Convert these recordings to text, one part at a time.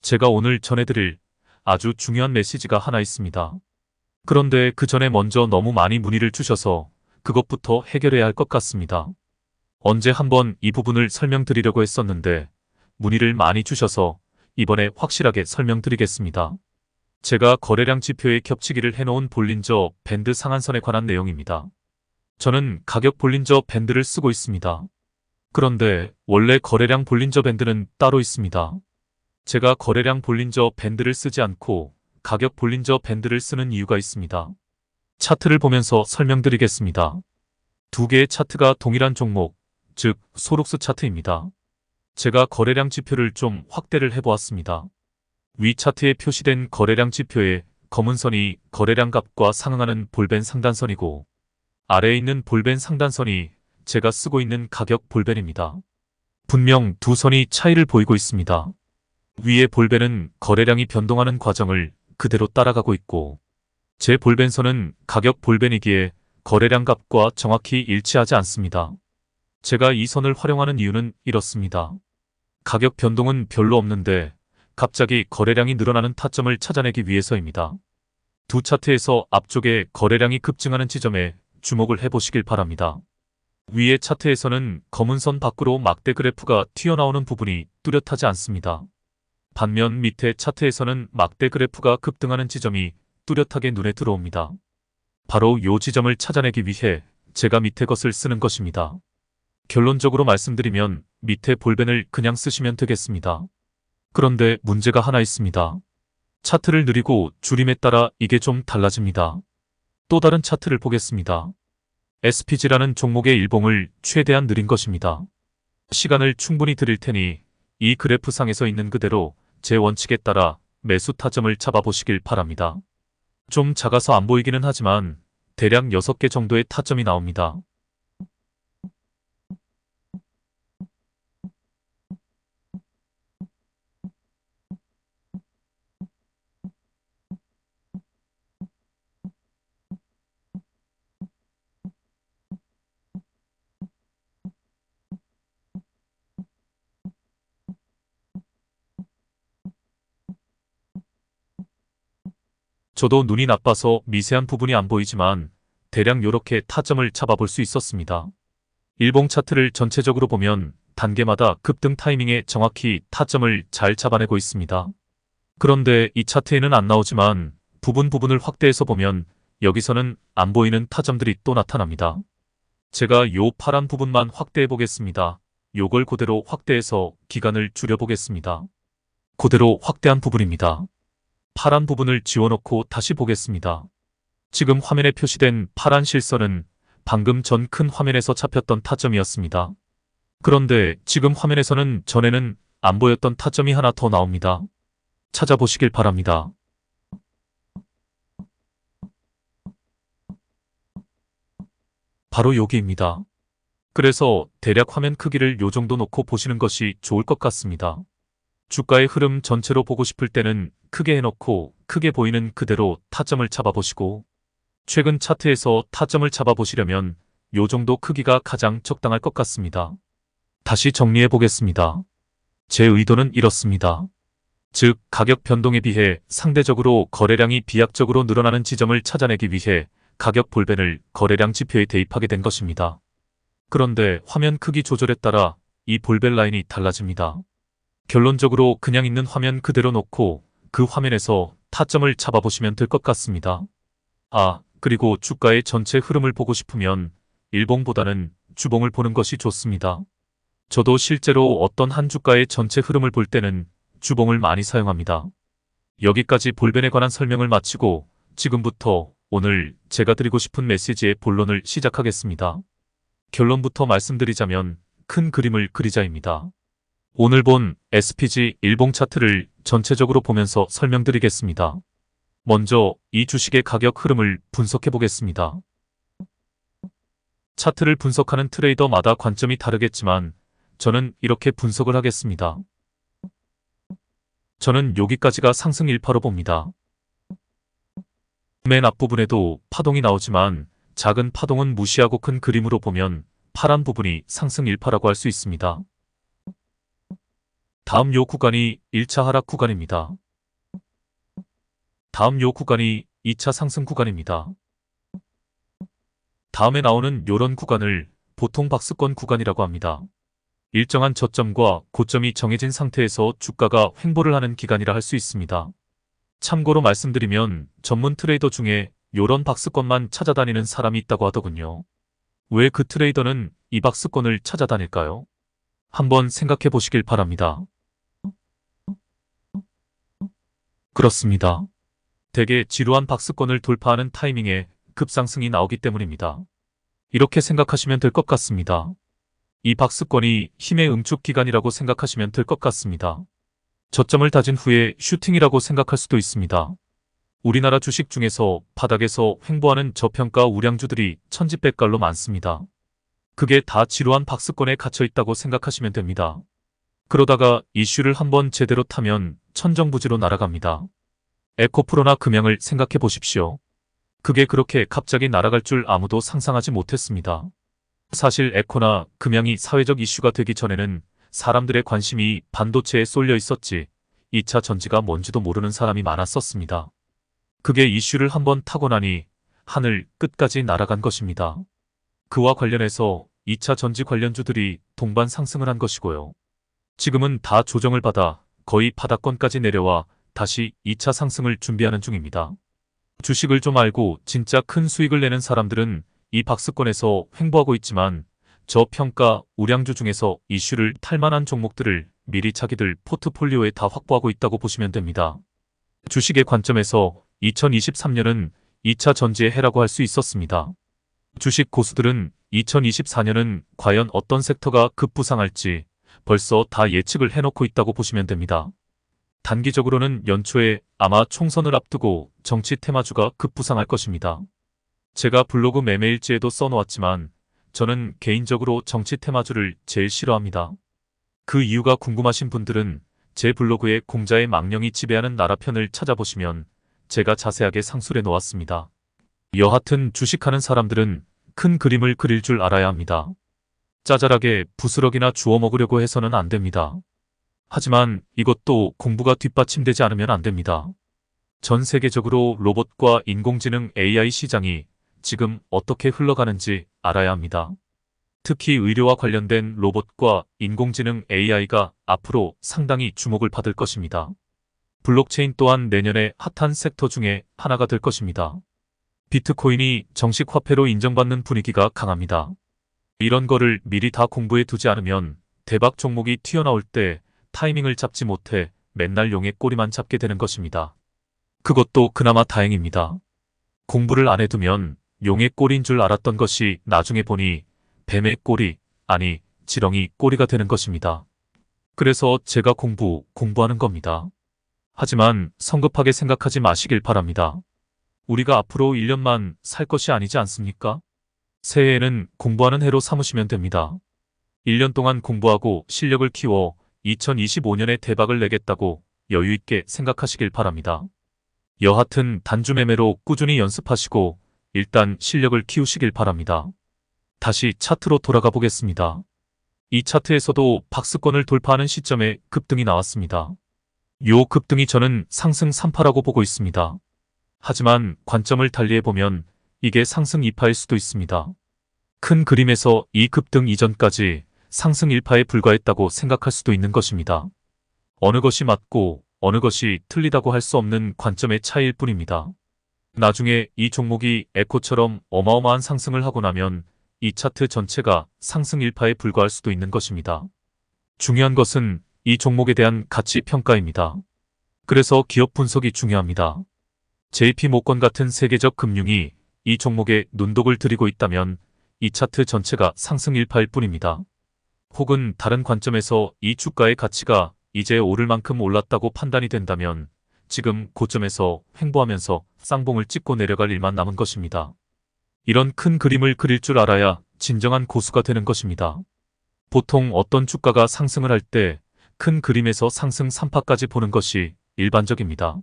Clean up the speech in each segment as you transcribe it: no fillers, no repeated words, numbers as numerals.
제가 오늘 전해드릴 아주 중요한 메시지가 하나 있습니다. 그런데 그 전에 먼저 너무 많이 문의를 주셔서 그것부터 해결해야 할 것 같습니다. 언제 한번 이 부분을 설명드리려고 했었는데 문의를 많이 주셔서 이번에 확실하게 설명드리겠습니다. 제가 거래량 지표에 겹치기를 해놓은 볼린저 밴드 상한선에 관한 내용입니다. 저는 가격 볼린저 밴드를 쓰고 있습니다. 그런데 원래 거래량 볼린저 밴드는 따로 있습니다. 제가 거래량 볼린저 밴드를 쓰지 않고 가격 볼린저 밴드를 쓰는 이유가 있습니다. 차트를 보면서 설명드리겠습니다. 두 개의 차트가 동일한 종목, 즉 소룩스 차트입니다. 제가 거래량 지표를 좀 확대를 해보았습니다. 위 차트에 표시된 거래량 지표의 검은 선이 거래량 값과 상응하는 볼벤 상단선이고 아래에 있는 볼벤 상단선이 제가 쓰고 있는 가격 볼벤입니다. 분명 두 선이 차이를 보이고 있습니다. 위의 볼벤은 거래량이 변동하는 과정을 그대로 따라가고 있고 제 볼벤선은 가격 볼벤이기에 거래량 값과 정확히 일치하지 않습니다. 제가 이 선을 활용하는 이유는 이렇습니다. 가격 변동은 별로 없는데 갑자기 거래량이 늘어나는 타점을 찾아내기 위해서입니다. 두 차트에서 앞쪽에 거래량이 급증하는 지점에 주목을 해보시길 바랍니다. 위의 차트에서는 검은 선 밖으로 막대 그래프가 튀어나오는 부분이 뚜렷하지 않습니다. 반면 밑에 차트에서는 막대 그래프가 급등하는 지점이 뚜렷하게 눈에 들어옵니다. 바로 이 지점을 찾아내기 위해 제가 밑에 것을 쓰는 것입니다. 결론적으로 말씀드리면 밑에 볼벤을 그냥 쓰시면 되겠습니다. 그런데 문제가 하나 있습니다. 차트를 느리고 줄임에 따라 이게 좀 달라집니다. 또 다른 차트를 보겠습니다. SPG라는 종목의 일봉을 최대한 느린 것입니다. 시간을 충분히 드릴 테니 이 그래프상에서 있는 그대로 제 원칙에 따라 매수 타점을 잡아보시길 바랍니다. 좀 작아서 안 보이기는 하지만 대략 6개 정도의 타점이 나옵니다. 저도 눈이 나빠서 미세한 부분이 안 보이지만 대략 요렇게 타점을 잡아볼 수 있었습니다. 일봉 차트를 전체적으로 보면 단계마다 급등 타이밍에 정확히 타점을 잘 잡아내고 있습니다. 그런데 이 차트에는 안 나오지만 부분을 확대해서 보면 여기서는 안 보이는 타점들이 또 나타납니다. 제가 요 파란 부분만 확대해 보겠습니다. 요걸 그대로 확대해서 기간을 줄여보겠습니다. 그대로 확대한 부분입니다. 파란 부분을 지워놓고 다시 보겠습니다. 지금 화면에 표시된 파란 실선은 방금 전 큰 화면에서 잡혔던 타점이었습니다. 그런데 지금 화면에서는 전에는 안 보였던 타점이 하나 더 나옵니다. 찾아보시길 바랍니다. 바로 여기입니다. 그래서 대략 화면 크기를 요 정도 놓고 보시는 것이 좋을 것 같습니다. 주가의 흐름 전체로 보고 싶을 때는 크게 해놓고 크게 보이는 그대로 타점을 잡아보시고 최근 차트에서 타점을 잡아보시려면 요 정도 크기가 가장 적당할 것 같습니다. 다시 정리해 보겠습니다. 제 의도는 이렇습니다. 즉 가격 변동에 비해 상대적으로 거래량이 비약적으로 늘어나는 지점을 찾아내기 위해 가격 볼벤을 거래량 지표에 대입하게 된 것입니다. 그런데 화면 크기 조절에 따라 이 볼벤 라인이 달라집니다. 결론적으로 그냥 있는 화면 그대로 놓고 그 화면에서 타점을 잡아보시면 될 것 같습니다. 그리고 주가의 전체 흐름을 보고 싶으면 일봉보다는 주봉을 보는 것이 좋습니다. 저도 실제로 어떤 한 주가의 전체 흐름을 볼 때는 주봉을 많이 사용합니다. 여기까지 볼벤에 관한 설명을 마치고 지금부터 오늘 제가 드리고 싶은 메시지의 본론을 시작하겠습니다. 결론부터 말씀드리자면 큰 그림을 그리자입니다. 오늘 본 SPG 일봉 차트를 전체적으로 보면서 설명드리겠습니다. 먼저 이 주식의 가격 흐름을 분석해 보겠습니다. 차트를 분석하는 트레이더마다 관점이 다르겠지만 저는 이렇게 분석을 하겠습니다. 저는 여기까지가 상승 일파로 봅니다. 맨 앞부분에도 파동이 나오지만 작은 파동은 무시하고 큰 그림으로 보면 파란 부분이 상승 일파라고 할 수 있습니다. 다음 요 구간이 1차 하락 구간입니다. 다음 요 구간이 2차 상승 구간입니다. 다음에 나오는 요런 구간을 보통 박스권 구간이라고 합니다. 일정한 저점과 고점이 정해진 상태에서 주가가 횡보를 하는 기간이라 할 수 있습니다. 참고로 말씀드리면 전문 트레이더 중에 요런 박스권만 찾아다니는 사람이 있다고 하더군요. 왜 그 트레이더는 이 박스권을 찾아다닐까요? 한번 생각해 보시길 바랍니다. 그렇습니다. 대개 지루한 박스권을 돌파하는 타이밍에 급상승이 나오기 때문입니다. 이렇게 생각하시면 될 것 같습니다. 이 박스권이 힘의 응축 기간이라고 생각하시면 될 것 같습니다. 저점을 다진 후에 슈팅이라고 생각할 수도 있습니다. 우리나라 주식 중에서 바닥에서 횡보하는 저평가 우량주들이 천지백갈로 많습니다. 그게 다 지루한 박스권에 갇혀 있다고 생각하시면 됩니다. 그러다가 이슈를 한번 제대로 타면 천정부지로 날아갑니다. 에코프로나 금양을 생각해 보십시오. 그게 그렇게 갑자기 날아갈 줄 아무도 상상하지 못했습니다. 사실 에코나 금양이 사회적 이슈가 되기 전에는 사람들의 관심이 반도체에 쏠려 있었지 2차 전지가 뭔지도 모르는 사람이 많았었습니다. 그게 이슈를 한번 타고 나니 하늘 끝까지 날아간 것입니다. 그와 관련해서 2차 전지 관련주들이 동반 상승을 한 것이고요. 지금은 다 조정을 받아 거의 바닥권까지 내려와 다시 2차 상승을 준비하는 중입니다. 주식을 좀 알고 진짜 큰 수익을 내는 사람들은 이 박스권에서 횡보하고 있지만 저평가 우량주 중에서 이슈를 탈만한 종목들을 미리 자기들 포트폴리오에 다 확보하고 있다고 보시면 됩니다. 주식의 관점에서 2023년은 2차 전지의 해라고 할 수 있었습니다. 주식 고수들은 2024년은 과연 어떤 섹터가 급부상할지 벌써 다 예측을 해놓고 있다고 보시면 됩니다. 단기적으로는 연초에 아마 총선을 앞두고 정치 테마주가 급부상할 것입니다. 제가 블로그 매매일지에도 써놓았지만 저는 개인적으로 정치 테마주를 제일 싫어합니다. 그 이유가 궁금하신 분들은 제 블로그에 공자의 망령이 지배하는 나라 편을 찾아보시면 제가 자세하게 상술해 놓았습니다. 여하튼 주식하는 사람들은 큰 그림을 그릴 줄 알아야 합니다. 짜잘하게 부스럭이나 주워 먹으려고 해서는 안 됩니다. 하지만 이것도 공부가 뒷받침되지 않으면 안 됩니다. 전 세계적으로 로봇과 인공지능 AI 시장이 지금 어떻게 흘러가는지 알아야 합니다. 특히 의료와 관련된 로봇과 인공지능 AI가 앞으로 상당히 주목을 받을 것입니다. 블록체인 또한 내년에 핫한 섹터 중에 하나가 될 것입니다. 비트코인이 정식 화폐로 인정받는 분위기가 강합니다. 이런 거를 미리 다 공부해 두지 않으면 대박 종목이 튀어나올 때 타이밍을 잡지 못해 맨날 용의 꼬리만 잡게 되는 것입니다. 그것도 그나마 다행입니다. 공부를 안 해두면 용의 꼬리인 줄 알았던 것이 나중에 보니 뱀의 꼬리, 아니 지렁이 꼬리가 되는 것입니다. 그래서 제가 공부하는 겁니다. 하지만 성급하게 생각하지 마시길 바랍니다. 우리가 앞으로 1년만 살 것이 아니지 않습니까? 새해에는 공부하는 해로 삼으시면 됩니다. 1년 동안 공부하고 실력을 키워 2025년에 대박을 내겠다고 여유있게 생각하시길 바랍니다. 여하튼 단주 매매로 꾸준히 연습하시고 일단 실력을 키우시길 바랍니다. 다시 차트로 돌아가 보겠습니다. 이 차트에서도 박스권을 돌파하는 시점에 급등이 나왔습니다. 요 급등이 저는 상승 3파라고 보고 있습니다. 하지만 관점을 달리해보면 이게 상승 2파일 수도 있습니다. 큰 그림에서 이 급등 이전까지 상승 1파에 불과했다고 생각할 수도 있는 것입니다. 어느 것이 맞고 어느 것이 틀리다고 할 수 없는 관점의 차이일 뿐입니다. 나중에 이 종목이 에코처럼 어마어마한 상승을 하고 나면 이 차트 전체가 상승 1파에 불과할 수도 있는 것입니다. 중요한 것은 이 종목에 대한 가치 평가입니다. 그래서 기업 분석이 중요합니다. JP모건 같은 세계적 금융이 이 종목에 눈독을 들이고 있다면 이 차트 전체가 상승 1파일 뿐입니다. 혹은 다른 관점에서 이 주가의 가치가 이제 오를 만큼 올랐다고 판단이 된다면 지금 고점에서 횡보하면서 쌍봉을 찍고 내려갈 일만 남은 것입니다. 이런 큰 그림을 그릴 줄 알아야 진정한 고수가 되는 것입니다. 보통 어떤 주가가 상승을 할 때 큰 그림에서 상승 3파까지 보는 것이 일반적입니다.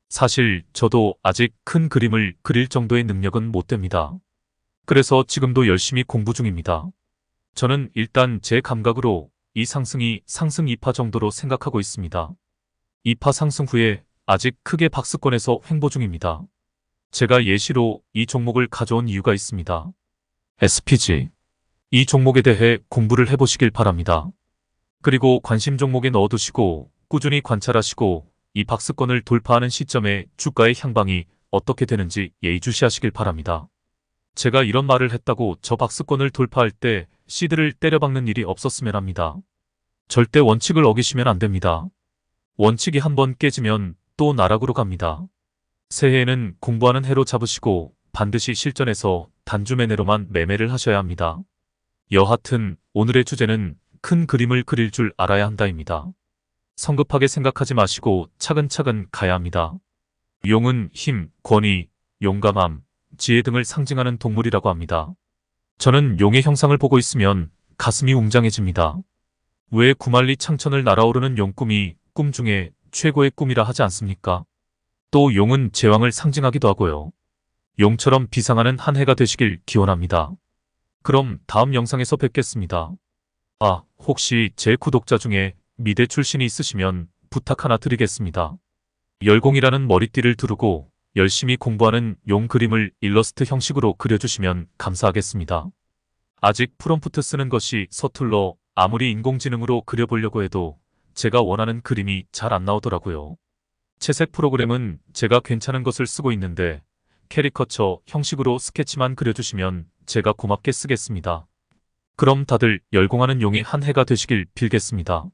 사실 저도 아직 큰 그림을 그릴 정도의 능력은 못 됩니다. 그래서 지금도 열심히 공부 중입니다. 저는 일단 제 감각으로 이 상승이 상승 2파 정도로 생각하고 있습니다. 2파 상승 후에 아직 크게 박스권에서 횡보 중입니다. 제가 예시로 이 종목을 가져온 이유가 있습니다. SPG. 이 종목에 대해 공부를 해보시길 바랍니다. 그리고 관심 종목에 넣어두시고 꾸준히 관찰하시고 이 박스권을 돌파하는 시점에 주가의 향방이 어떻게 되는지 예의주시하시길 바랍니다. 제가 이런 말을 했다고 저 박스권을 돌파할 때 시드를 때려박는 일이 없었으면 합니다. 절대 원칙을 어기시면 안 됩니다. 원칙이 한번 깨지면 또 나락으로 갑니다. 새해에는 공부하는 해로 잡으시고 반드시 실전에서 단주 매매로만 매매를 하셔야 합니다. 여하튼 오늘의 주제는 큰 그림을 그릴 줄 알아야 한다입니다. 성급하게 생각하지 마시고 차근차근 가야 합니다. 용은 힘, 권위, 용감함, 지혜 등을 상징하는 동물이라고 합니다. 저는 용의 형상을 보고 있으면 가슴이 웅장해집니다. 왜 구만리 창천을 날아오르는 용꿈이 꿈 중에 최고의 꿈이라 하지 않습니까? 또 용은 제왕을 상징하기도 하고요. 용처럼 비상하는 한 해가 되시길 기원합니다. 그럼 다음 영상에서 뵙겠습니다. 아, 혹시 제 구독자 중에 미대 출신이 있으시면 부탁 하나 드리겠습니다. 열공이라는 머리띠를 두르고 열심히 공부하는 용 그림을 일러스트 형식으로 그려주시면 감사하겠습니다. 아직 프롬프트 쓰는 것이 서툴러 아무리 인공지능으로 그려보려고 해도 제가 원하는 그림이 잘 안 나오더라고요. 채색 프로그램은 제가 괜찮은 것을 쓰고 있는데 캐리커처 형식으로 스케치만 그려주시면 제가 고맙게 쓰겠습니다. 그럼 다들 열공하는 용의 한 해가 되시길 빌겠습니다.